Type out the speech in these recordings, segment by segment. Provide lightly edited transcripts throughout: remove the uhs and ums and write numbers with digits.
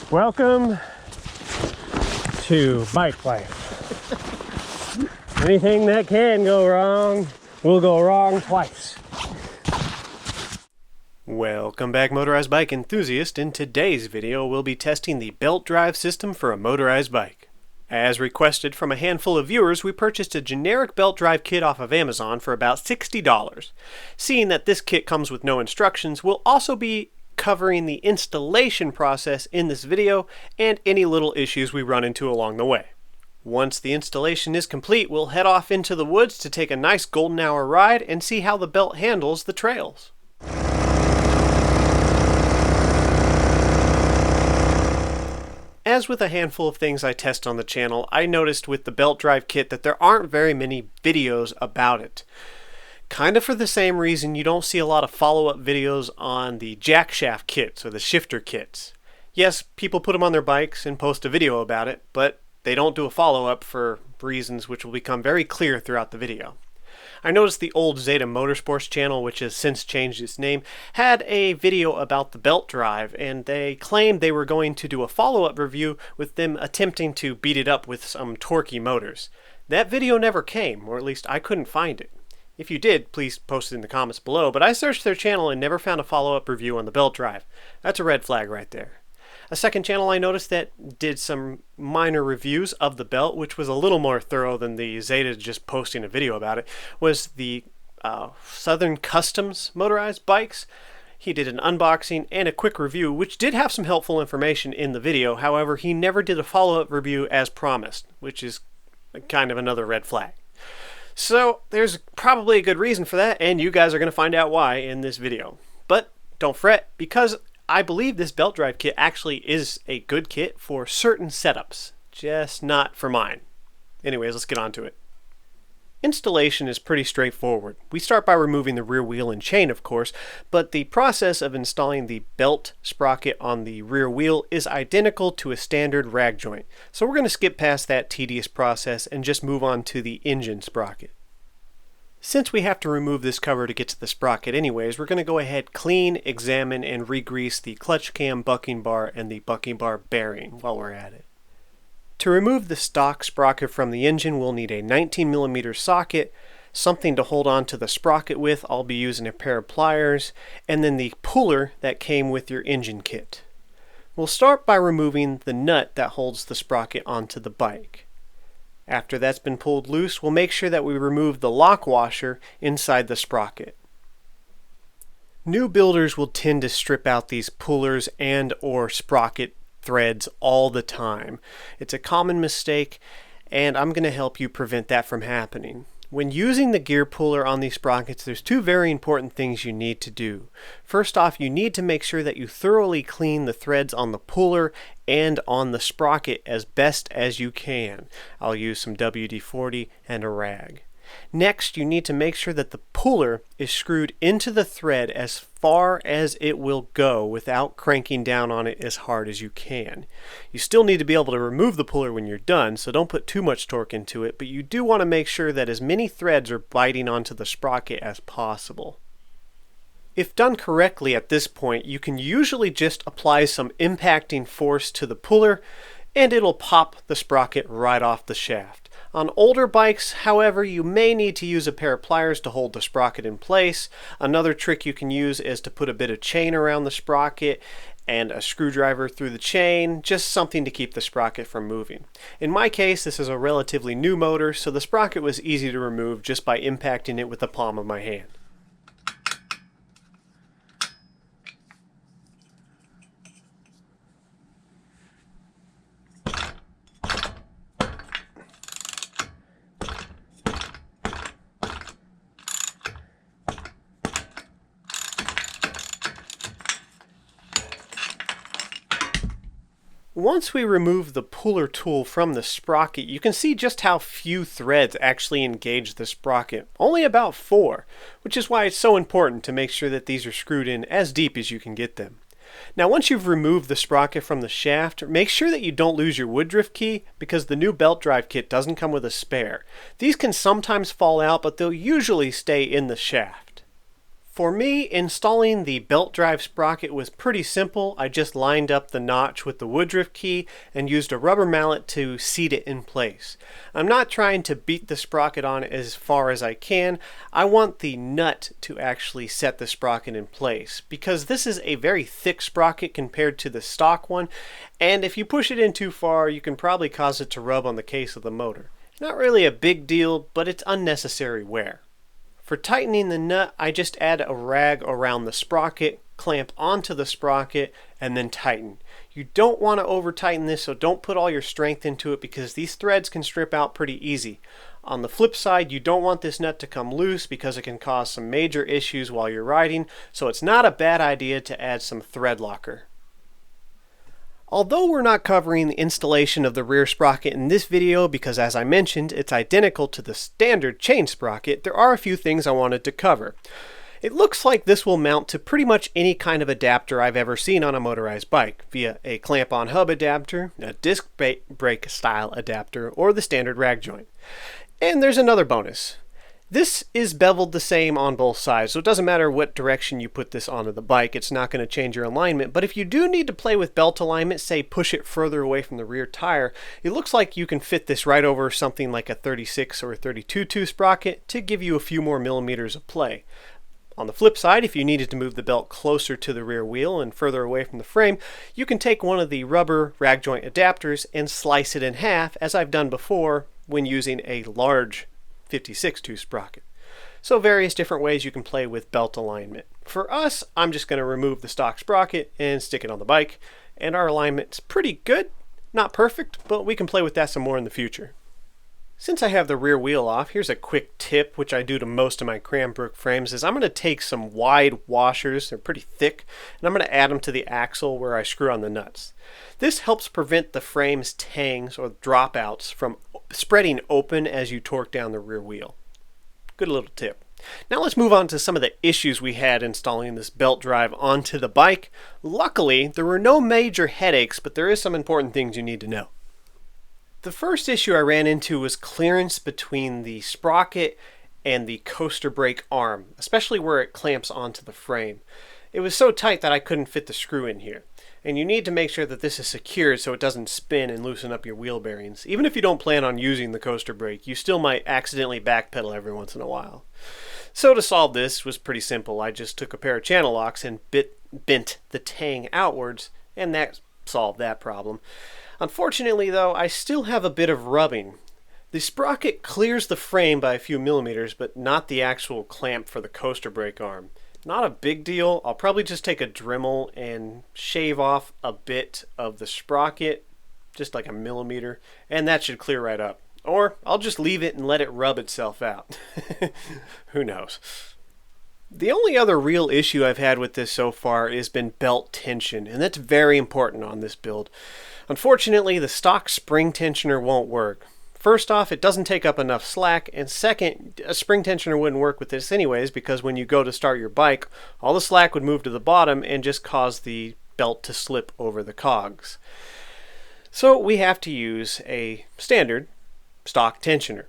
Welcome to bike life. Anything that can go wrong will go wrong twice. Welcome back, motorized bike enthusiast. In today's video, we'll be testing the belt drive system for a motorized bike. As requested from a handful of viewers, we purchased a generic belt drive kit off of Amazon for about $60. Seeing that this kit comes with no instructions, we'll also be covering the installation process in this video and any little issues we run into along the way. Once the installation is complete, we'll head off into the woods to take a nice golden hour ride and see how the belt handles the trails. As with a handful of things I test on the channel, I noticed with the belt drive kit that there aren't very many videos about it. Kind of for the same reason you don't see a lot of follow-up videos on the jack shaft kits or the shifter kits. Yes, people put them on their bikes and post a video about it, but they don't do a follow-up for reasons which will become very clear throughout the video. I noticed the old Zeda Motorsports channel, which has since changed its name, had a video about the belt drive, and they claimed they were going to do a follow-up review with them attempting to beat it up with some torquey motors. That video never came, or at least I couldn't find it. If you did, please post it in the comments below, but I searched their channel and never found a follow-up review on the belt drive. That's a red flag right there. A second channel I noticed that did some minor reviews of the belt, which was a little more thorough than the Zeda just posting a video about it, was the Southern Customs Motorized Bikes. He did an unboxing and a quick review, which did have some helpful information in the video. However, he never did a follow-up review as promised, which is kind of another red flag. So there's probably a good reason for that, and you guys are going to find out why in this video. But don't fret, because I believe this belt drive kit actually is a good kit for certain setups, just not for mine. Anyways, let's get on to it. Installation is pretty straightforward. We start by removing the rear wheel and chain, of course, but the process of installing the belt sprocket on the rear wheel is identical to a standard rag joint. So we're going to skip past that tedious process and just move on to the engine sprocket. Since we have to remove this cover to get to the sprocket anyways, we're going to go ahead, clean, examine, and re-grease the clutch cam bucking bar and the bucking bar bearing while we're at it. To remove the stock sprocket from the engine, we'll need a 19mm socket, something to hold on to the sprocket with. I'll be using a pair of pliers, and then the puller that came with your engine kit. We'll start by removing the nut that holds the sprocket onto the bike. After that's been pulled loose, we'll make sure that we remove the lock washer inside the sprocket. New builders will tend to strip out these pullers and or sprocket threads all the time. It's a common mistake, and I'm going to help you prevent that from happening. When using the gear puller on these sprockets, there's two very important things you need to do. First off, you need to make sure that you thoroughly clean the threads on the puller and on the sprocket as best as you can. I'll use some WD-40 and a rag. Next, you need to make sure that the puller is screwed into the thread as far as it will go without cranking down on it as hard as you can. You still need to be able to remove the puller when you're done, so don't put too much torque into it, but you do want to make sure that as many threads are biting onto the sprocket as possible. If done correctly at this point, you can usually just apply some impacting force to the puller and it'll pop the sprocket right off the shaft. On older bikes, however, you may need to use a pair of pliers to hold the sprocket in place. Another trick you can use is to put a bit of chain around the sprocket and a screwdriver through the chain, just something to keep the sprocket from moving. In my case, this is a relatively new motor, so the sprocket was easy to remove just by impacting it with the palm of my hand. Once we remove the puller tool from the sprocket, you can see just how few threads actually engage the sprocket. Only about 4, which is why it's so important to make sure that these are screwed in as deep as you can get them. Now once you've removed the sprocket from the shaft, make sure that you don't lose your woodruff key, because the new belt drive kit doesn't come with a spare. These can sometimes fall out, but they'll usually stay in the shaft. For me, installing the belt drive sprocket was pretty simple. I just lined up the notch with the woodruff key and used a rubber mallet to seat it in place. I'm not trying to beat the sprocket on as far as I can. I want the nut to actually set the sprocket in place because this is a very thick sprocket compared to the stock one, and if you push it in too far, you can probably cause it to rub on the case of the motor. Not really a big deal, but it's unnecessary wear. For tightening the nut, I just add a rag around the sprocket, clamp onto the sprocket, and then tighten. You don't want to over tighten this, so don't put all your strength into it because these threads can strip out pretty easy. On the flip side, you don't want this nut to come loose because it can cause some major issues while you're riding, so it's not a bad idea to add some thread locker. Although we're not covering the installation of the rear sprocket in this video because, as I mentioned, it's identical to the standard chain sprocket, there are a few things I wanted to cover. It looks like this will mount to pretty much any kind of adapter I've ever seen on a motorized bike, via a clamp-on hub adapter, a disc brake style adapter, or the standard rag joint. And there's another bonus. This is beveled the same on both sides, so it doesn't matter what direction you put this onto the bike, it's not going to change your alignment. But if you do need to play with belt alignment, say push it further away from the rear tire, it looks like you can fit this right over something like a 36 or 32 sprocket to give you a few more millimeters of play. On the flip side, if you needed to move the belt closer to the rear wheel and further away from the frame, you can take one of the rubber rag joint adapters and slice it in half, as I've done before when using a large 56-2 sprocket. So various different ways you can play with belt alignment. For us, I'm just going to remove the stock sprocket and stick it on the bike, and our alignment's pretty good. Not perfect, but we can play with that some more in the future. Since I have the rear wheel off, here's a quick tip, which I do to most of my Cranbrook frames, is I'm going to take some wide washers, they're pretty thick, and I'm going to add them to the axle where I screw on the nuts. This helps prevent the frame's tangs or dropouts from spreading open as you torque down the rear wheel. Good little tip. Now let's move on to some of the issues we had installing this belt drive onto the bike. Luckily, there were no major headaches, but there is some important things you need to know. The first issue I ran into was clearance between the sprocket and the coaster brake arm, especially where it clamps onto the frame. It was so tight that I couldn't fit the screw in here. And you need to make sure that this is secured so it doesn't spin and loosen up your wheel bearings. Even if you don't plan on using the coaster brake, you still might accidentally backpedal every once in a while. So to solve this was pretty simple. I just took a pair of channel locks and bent the tang outwards, and that solved that problem. Unfortunately though, I still have a bit of rubbing. The sprocket clears the frame by a few millimeters, but not the actual clamp for the coaster brake arm. Not a big deal. I'll probably just take a Dremel and shave off a bit of the sprocket, just like a millimeter, and that should clear right up. Or I'll just leave it and let it rub itself out. Who knows? The only other real issue I've had with this so far has been belt tension, and that's very important on this build. Unfortunately, the stock spring tensioner won't work. First off, it doesn't take up enough slack, and second, a spring tensioner wouldn't work with this anyways because when you go to start your bike, all the slack would move to the bottom and just cause the belt to slip over the cogs. So we have to use a standard stock tensioner.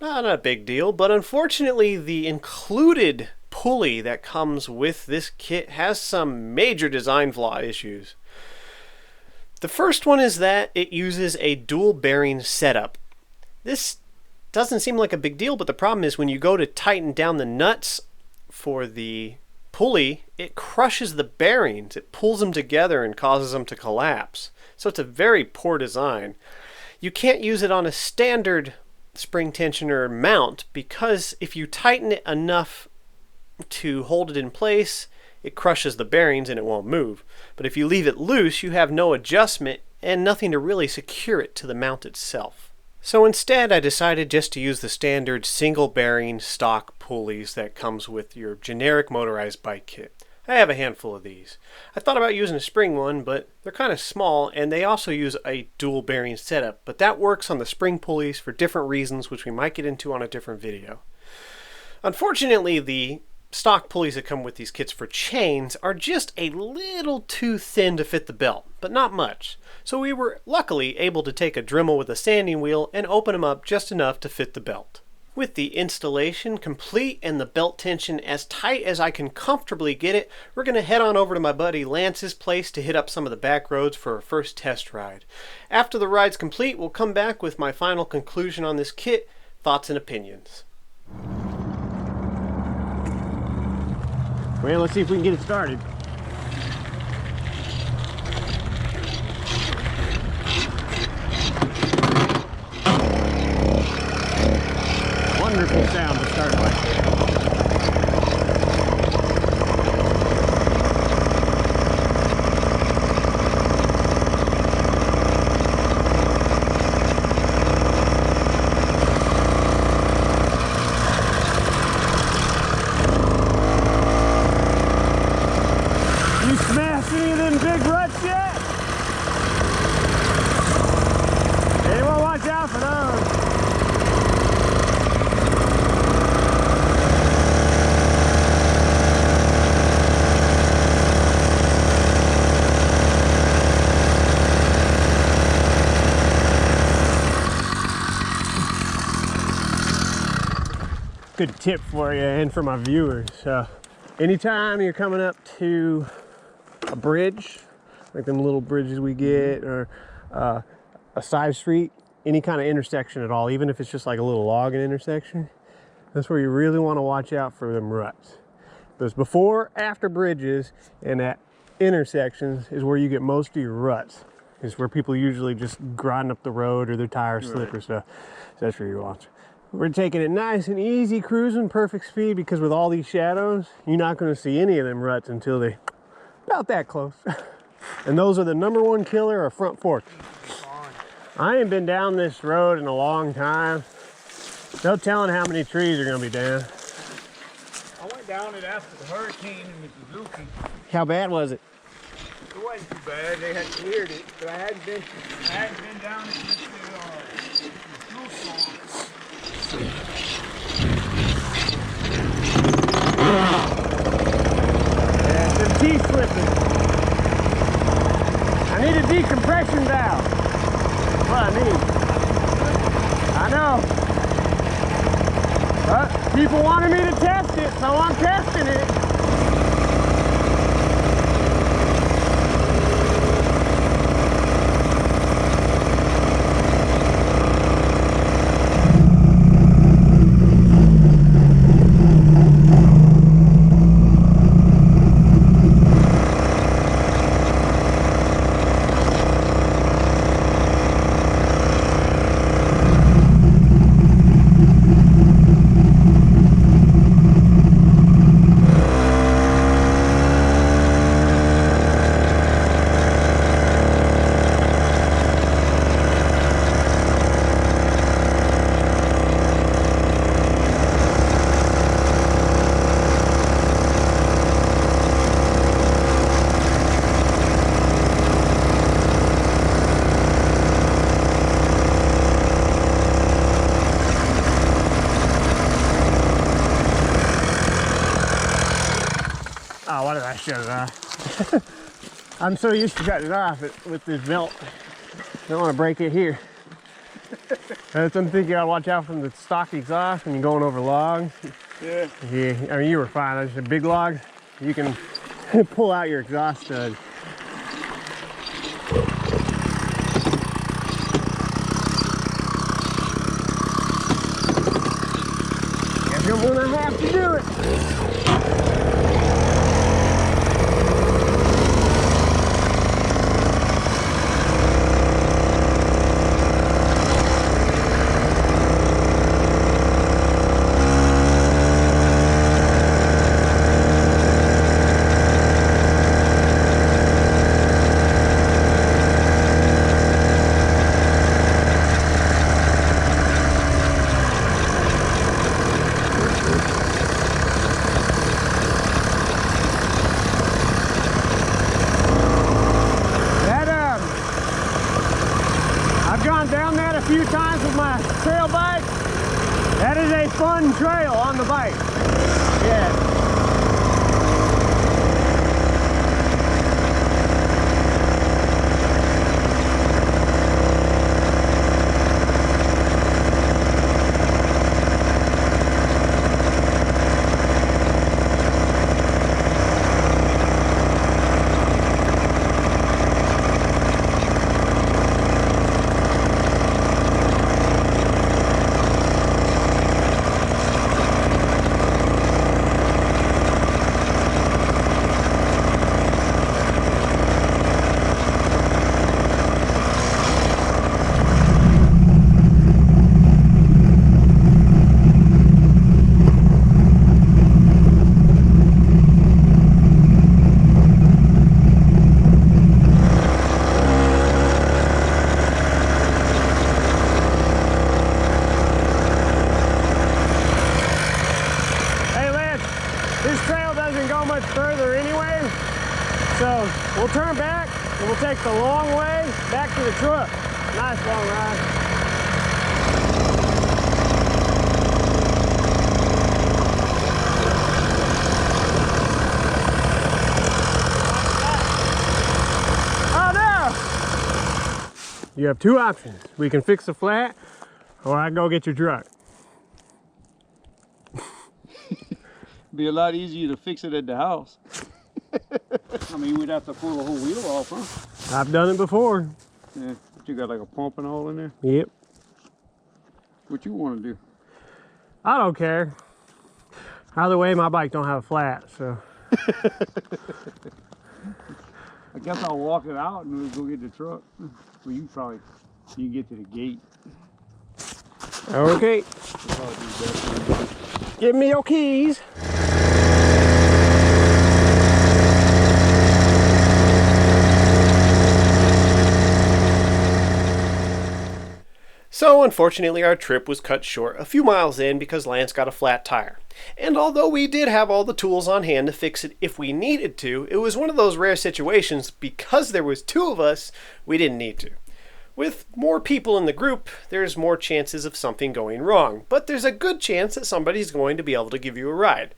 Not a big deal, but unfortunately the included pulley that comes with this kit has some major design flaw issues. The first one is that it uses a dual bearing setup. This doesn't seem like a big deal, but the problem is when you go to tighten down the nuts for the pulley, it crushes the bearings. It pulls them together and causes them to collapse. So it's a very poor design. You can't use it on a standard spring tensioner mount because if you tighten it enough to hold it in place, it crushes the bearings and it won't move. But if you leave it loose, you have no adjustment and nothing to really secure it to the mount itself. So instead, I decided just to use the standard single bearing stock pulleys that comes with your generic motorized bike kit. I have a handful of these. I thought about using a spring one, but they're kind of small and they also use a dual bearing setup, but that works on the spring pulleys for different reasons, which we might get into on a different video. Unfortunately, the stock pulleys that come with these kits for chains are just a little too thin to fit the belt, but not much. So we were luckily able to take a Dremel with a sanding wheel and open them up just enough to fit the belt. With the installation complete and the belt tension as tight as I can comfortably get it, we're going to head on over to my buddy Lance's place to hit up some of the back roads for our first test ride. After the ride's complete, we'll come back with my final conclusion on this kit, thoughts and opinions. Well, let's see if we can get it started. Wonderful sound to start with. You smashed any of them big ruts yet? Hey, well, watch out for those. Good tip for you and for my viewers. Anytime you're coming up to a bridge, like them little bridges we get, or a side street, any kind of intersection at all, even if it's just like a little logging intersection, that's where you really want to watch out for them ruts. Those before, after bridges and at intersections is where you get most of your ruts. It's where people usually just grind up the road or their tires slip or stuff. So that's where you watch. We're taking it nice and easy, cruising perfect speed, because with all these shadows, you're not going to see any of them ruts until they about that close. And those are the #1 killer of front forks. I ain't been down this road in a long time. No telling how many trees are going to be down. I went down it after the hurricane in Suzuki. How bad was it? It wasn't too bad. They had cleared it, but I hadn't been down it since the snowstorm. Yeah, some teeth slipping. I need a decompression valve. That's what I need. I know. But people wanted me to test it, so I'm testing it. Oh, why did I shut it off? I'm so used to cutting it off with this belt. Don't want to break it here. That's something you gotta watch out from the stock exhaust when you're going over logs. Yeah. Yeah, I mean, you were fine. I just a big log. You can pull out your exhaust stud. Guess I'm gonna have to do it. A few times with my trail bike. That is a fun trail on the bike. Yeah. It's a long way back to the truck. Nice long ride. You have two options. We can fix the flat, or I can go get your truck. Be a lot easier to fix it at the house. I mean, we'd have to pull the whole wheel off, huh? I've done it before. Yeah, but you got like a pump and all in there? Yep. What you want to do? I don't care. Either way, my bike don't have a flat, so. I guess I'll walk it out and we'll go get the truck. Well, you can get to the gate. Okay. Give me your keys. So unfortunately our trip was cut short a few miles in because Lance got a flat tire. And although we did have all the tools on hand to fix it if we needed to, it was one of those rare situations because there was two of us, we didn't need to. With more people in the group, there's more chances of something going wrong, but there's a good chance that somebody's going to be able to give you a ride.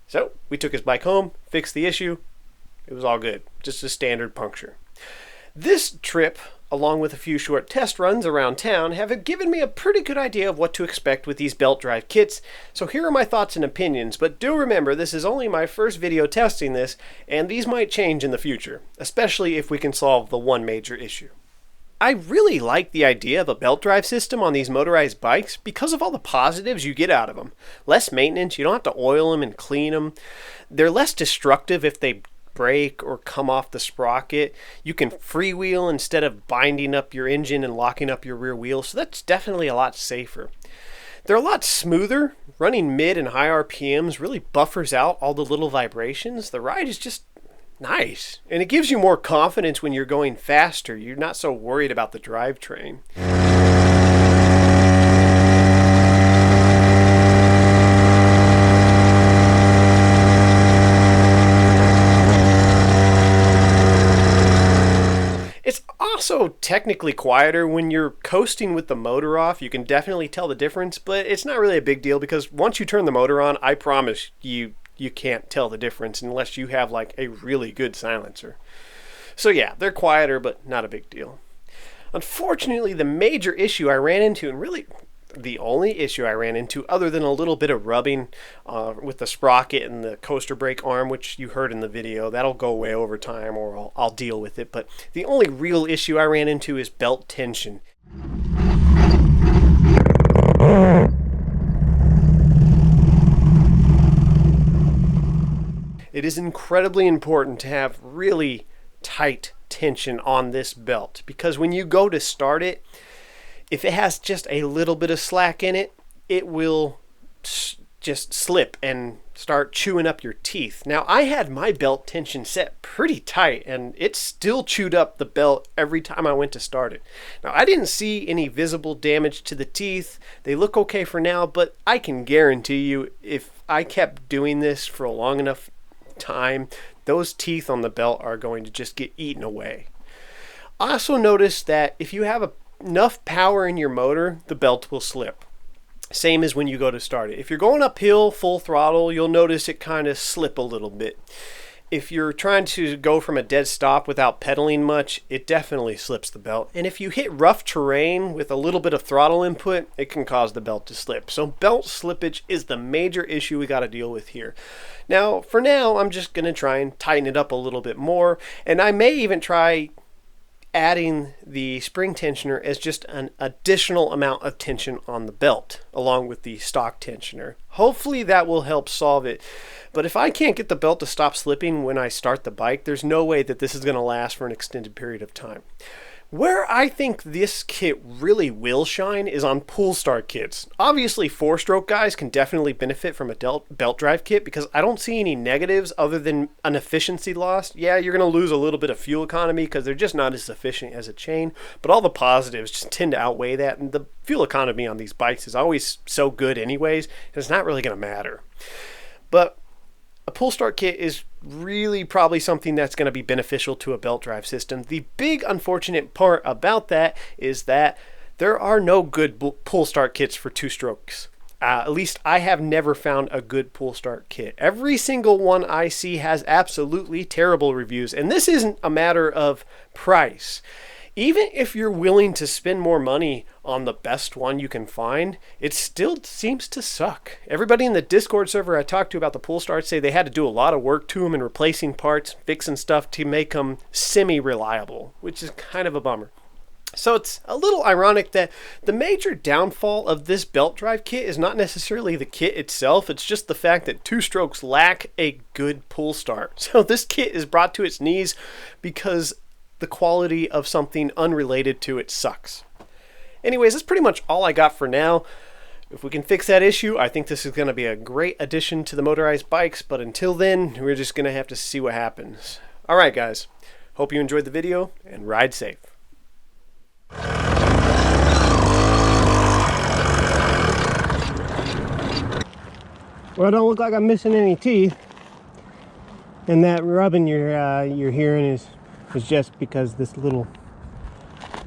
So we took his bike home, fixed the issue, it was all good, just a standard puncture. This trip, along with a few short test runs around town, have given me a pretty good idea of what to expect with these belt drive kits, so here are my thoughts and opinions, but do remember this is only my first video testing this, and these might change in the future, especially if we can solve the one major issue. I really like the idea of a belt drive system on these motorized bikes because of all the positives you get out of them. Less maintenance, you don't have to oil them and clean them. They're less destructive if they break or come off the sprocket. You can freewheel instead of binding up your engine and locking up your rear wheel, so that's definitely a lot safer. They're a lot smoother. Running mid and high RPMs really buffers out all the little vibrations. The ride is just nice, and it gives you more confidence when you're going faster. You're not so worried about the drivetrain. It's also technically quieter when you're coasting with the motor off. You can definitely tell the difference, but it's not really a big deal because once you turn the motor on, I promise you can't tell the difference unless you have like a really good silencer. So yeah, they're quieter, but not a big deal. Unfortunately, the major issue I ran into, and really the only issue I ran into other than a little bit of rubbing with the sprocket and the coaster brake arm, which you heard in the video, that'll go away over time or I'll deal with it. But the only real issue I ran into is belt tension. It is incredibly important to have really tight tension on this belt because when you go to start it, if it has just a little bit of slack in it, it will just slip and start chewing up your teeth. Now, I had my belt tension set pretty tight and it still chewed up the belt every time I went to start it. Now, I didn't see any visible damage to the teeth. They look okay for now, but I can guarantee you if I kept doing this for a long enough time, those teeth on the belt are going to just get eaten away. I also noticed that if you have enough power in your motor, the belt will slip. Same as when you go to start it. If you're going uphill full throttle, you'll notice it kind of slip a little bit. If you're trying to go from a dead stop without pedaling much, it definitely slips the belt. And if you hit rough terrain with a little bit of throttle input, it can cause the belt to slip. So belt slippage is the major issue we got to deal with here. Now, for now, I'm just going to try and tighten it up a little bit more. And I may even try adding the spring tensioner as just an additional amount of tension on the belt along with the stock tensioner. Hopefully that will help solve it. But if I can't get the belt to stop slipping when I start the bike, there's no way that this is going to last for an extended period of time. Where I think this kit really will shine is on pull start kits. Obviously, 4-stroke guys can definitely benefit from a belt drive kit because I don't see any negatives other than an efficiency loss. Yeah, you're going to lose a little bit of fuel economy because they're just not as efficient as a chain, but all the positives just tend to outweigh that, and the fuel economy on these bikes is always so good anyways, and it's not really going to matter. But a pull start kit is really probably something that's going to be beneficial to a belt drive system. The big unfortunate part about that is that there are no good pull start kits for two strokes. At least I have never found a good pull start kit. Every single one I see has absolutely terrible reviews, and this isn't a matter of price. Even if you're willing to spend more money on the best one you can find, it still seems to suck. Everybody in the Discord server I talked to about the pull starts say they had to do a lot of work to them and replacing parts, fixing stuff to make them semi-reliable, which is kind of a bummer. So it's a little ironic that the major downfall of this belt drive kit is not necessarily the kit itself, it's just the fact that two strokes lack a good pull start. So this kit is brought to its knees because the quality of something unrelated to it sucks. Anyways, that's pretty much all I got for now. If we can fix that issue, I think this is going to be a great addition to the motorized bikes, but until then, we're just going to have to see what happens. Alright guys, hope you enjoyed the video, and ride safe. Well, it don't look like I'm missing any teeth, and that rubbing you're hearing is just because this little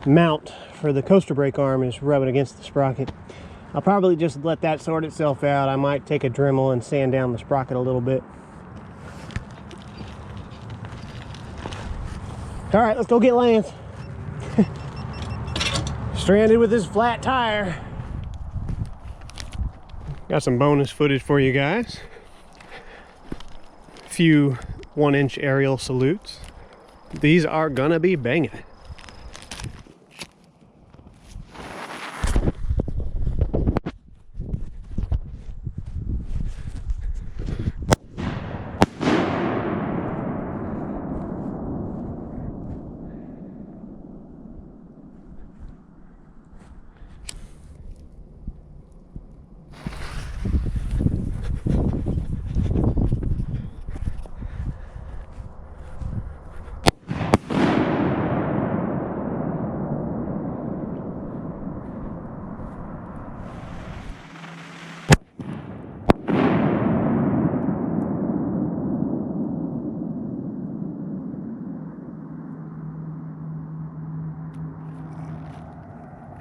mount for the coaster brake arm is rubbing against the sprocket. I'll probably just let that sort itself out. I might take a Dremel and sand down the sprocket a little bit. All right, let's go get Lance. Stranded with his flat tire. Got some bonus footage for you guys. A few 1-inch aerial salutes. These are gonna be banging.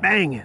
Banging.